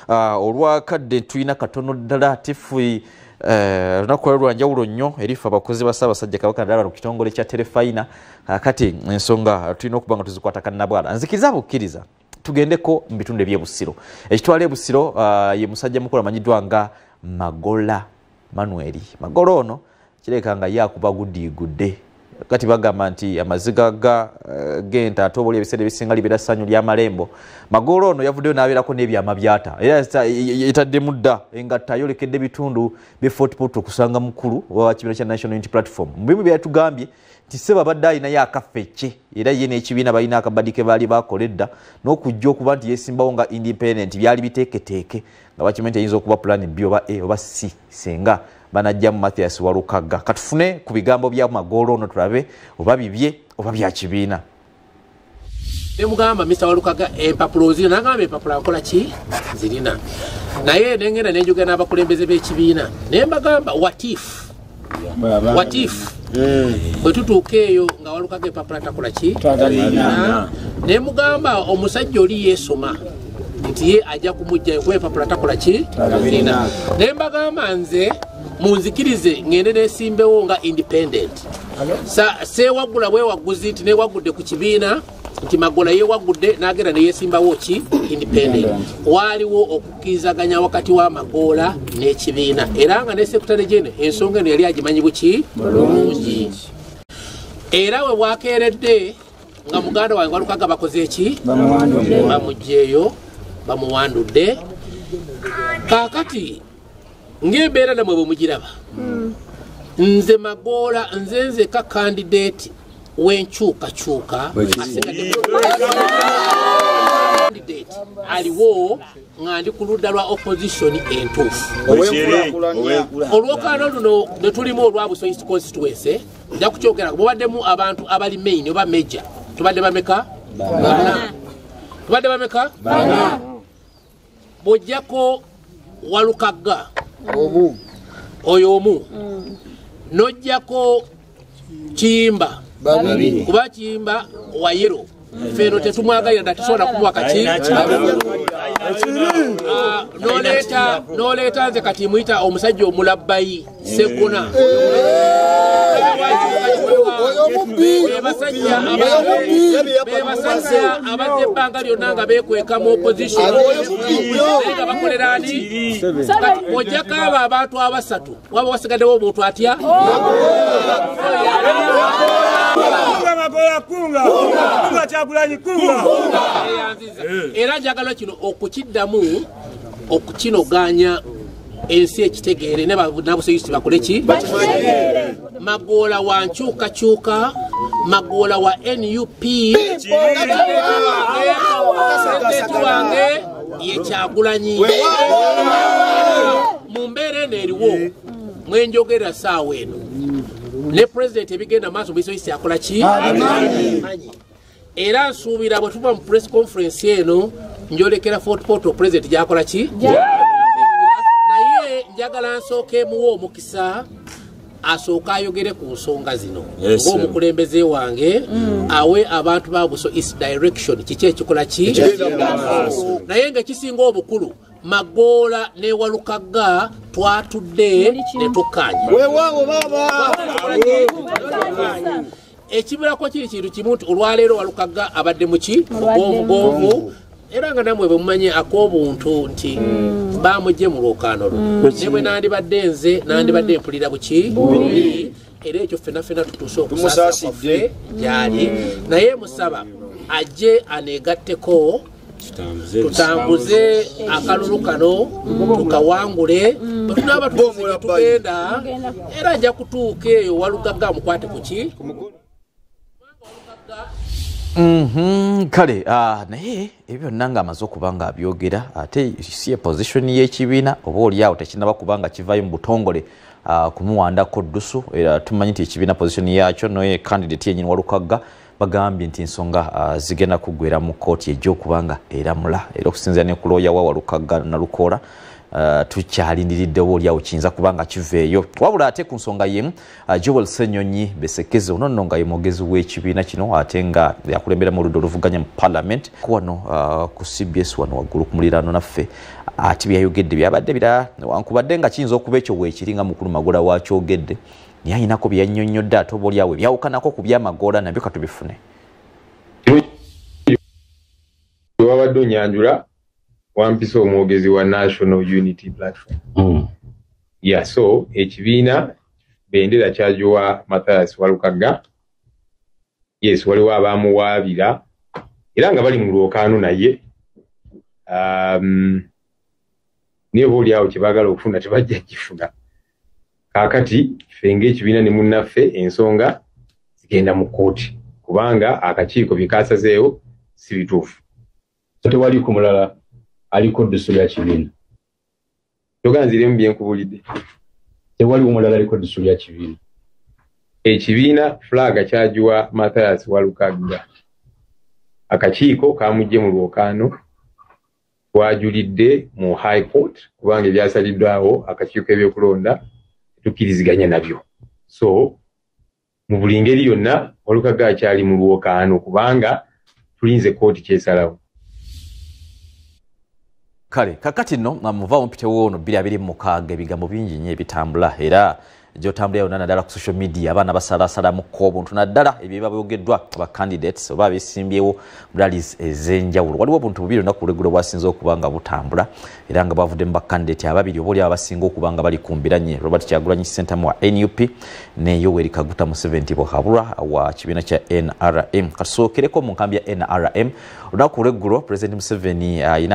olwakadde tulina katono ddala tifui lunaku lwa njawulo nnyo erifa abakozi ba Ssaabasajja Kabaka ddala mu kitongole kya Terefayina kati ensonga tulina okuba nga tuzikwata kannabwala nzikiriza bukkiriza tugendeko mu bitundu eby'Ebusiro ekitwala Ebusiro ye musajja mukulu amanyiddwa nga Magola Manuel Magola ono kireka nga yakuba gudde kati bagamba nti amaziga genta atobole ebiseera ebisinga libera ssanyu lya malembo Magola ono yavuddeyo n'abeerako n'ebyama byata era etadde mudda engatta ayolekedde bitundu bye Fort Portal kusanga mukulu wa kibiina kya National Unity Platform mu bimu byatugambye nti seba badde alinayo akafecce era ye n'ekibiina balina akabadi ke baali bakoledda n'okujja okuba nti yeesimbawo nga independent byali biteeketeeke nga bakimanyi nti eyinza okuba plan B oba A oba C senga banajjamu Mathias Walukaga katufune ku bigambo bya Magola ono tulabe oba bibye oba bya kibiina. Nemugamba Mr. Walukaga empapulo zirina nagamba empapula akola ki zirina naye nengenda nenjogera n'abakulembeze b'ekibiina ne mbagamba what if bwe tutuuka eyo nga Walukaga empapula takola ki ne mugamba omusajja oli yeesoma nti ye ajja kumujjayo kuba empapula takola ki zirina ne mbagamba nze munzikirize ngende nesimbewo nga independent sewaggula bwewagguzi nti newagudde ku kibiina nti Magola yewagudde n'agenda neyesimbawo ki independent waaliwo okukkirizaganya wakati wa Magola n'ekibiina era nga ne Secretary General ensonga eno yali agimanyi buki bulungi era we bwakeeredde nga muganda wange Walukaga bakoze eki bamugjeeyo bamuwandudde kaakati ng'embeera namwe bwe mugiraba nze Magola nze ka candidate w'enkyukakyuka aliwo nga ndi ku ludda lwa opposition entuufu olw'okaano luno ne tulimu olwa Buso East Constituency nja kukyogera mubaddemu abantu abali main oba major tubadde bameka bana bw'ojjako Walukaga oyo omu n'ojjako Kiyimba kuba Kiyimba wa yero feno tetumwagalira dda tusobola kumuwa kaki noleeta nze kati muyita omusajja omulabbayi Segona bebasajja abadde ebbanga lyonna nga beekweka mu opposition naye nga bakolera ani ojjako abo abantu abasatu waba wasigaddewo omuntu atya era njagala kino okukiddamu okukinoganya ensi ekitegeere nabuseyisi bakole ki Magola wa nkyukakyuka Magola wa NUP wange ye Kyagulanyi mu mbeera eno eriwo mwenjogera saawa eno ne president ebigenda maaso Buseyisi akola ki era nsuubira bwe tuva mu press conference eno njolekera Fort Portal president gyakola ki naye njagala nsookeemuwo omukisa asooka ayogere ku nsonga zino ng'omukulembeze wange awe abantu ba Buso East direction kiki ekikola ki naye nga kisinga obukulu Magola ne Walukaga twatudde ne tukkaanya ekibirako kiri kintu kimu nti olwaleero Walukaga abadde muki gonvu era nga namwe bwe mumanye ak'obuntu nti bamugye mu lwokaano luno ne bwe nandibadde nze nandibadde mpulira buki era ekyo ffenna tutuuse okusaasa kwaffe gyali naye musaba ajje aneegatteko tutambuze akalulu kano tukawangule bwe tunaaba tugenda era ajja kutuuka eyo Walukaga amukwate kuki kale naye ebyo nanga amaze okuba nga abyogera ate si position y'ekibiina oba oliawo tekinaba kuba nga kivaayo mu butongole kumuwandako ddusu era tumanyi nti ekibiina position yakyo noye candidate yenyini Walukaga bagambye nti ensonga zigenda kuggwera mu kooti ej'okuba nga eramula era okusinziira ne ku looya wa Walukaga Nalukoola tukyalindiridde oba oliawo kiyinza kuba nga kiveeyo wabula ate ku nsonga yemu Joel Ssenyonyi Besekeze ono nno nga ye mwogezi w'ekibiina kino ate nga yakulembera mu oludda oluvuganya mu Parliament wano ku CBS wano waggulu ku muliraano naffe ati byayogedde byabadde bira wankubadde nga kiyinza okuba ekyo weekiringa mukulu Magola wakyogedde naye ayinako byannyonnyodde ate oba oliawe byawukanako ku by'Amagola nabyo katubifune wabadde onyanjula wampisa omwogezi wa National Unity Platform so ekibiina bendera kyajuwa Mathias Walukaga yes waliwo abamuwaabira era nga bali mu lwokaano naye niye booliawo kyebagala okufuna tebajja kifuna kaakati fenge ekibiina ne munnaffe ensonga zigenda mu kkooti kubanga akakiiko bikasazeewo si bituufu tewali ku mulala aliko ddusulu ya kibiina toganziremu byenkubulidde tewali omulala aliko ddusulu ya kibiina ekibiina flaga kyajuwa Mathias Walukaga akakiiko kamujje mu lwokaano twajulidde mu high court kubanga ebyasaliddwawo akakiiko ebyokulonda tukkiriziganya nabyo so mu buli ngeri yonna Walukaga akyali mu lwokaano kubanga tulinze kooti kyesalawo kale kakati nno muvaawo mpitewo ono 2026 ebigambo bingi nnyo ebitambula era gyotambula yonna naddala ku social media abaana basalasalamuko obuntu naddala ebyo bibabogeddwa aba candidates oba abesimbyewo mu rallies ez'enjawulo waliwo obuntu bubiri olunaku olw'eggulo bwasinze okuba nga butambula era nga bwavuddemu bakandidate ababiri oba oli abasinga okuba nga bali ku mbiranye Robert Kyagulanyi Ssentamu wa NUP ne Yoweri Kaguta Museveni Bohabura wa kibiina kya NRM katusookereko mu nkambi ya NRM olunaku olw'eggulo President Museveni ayina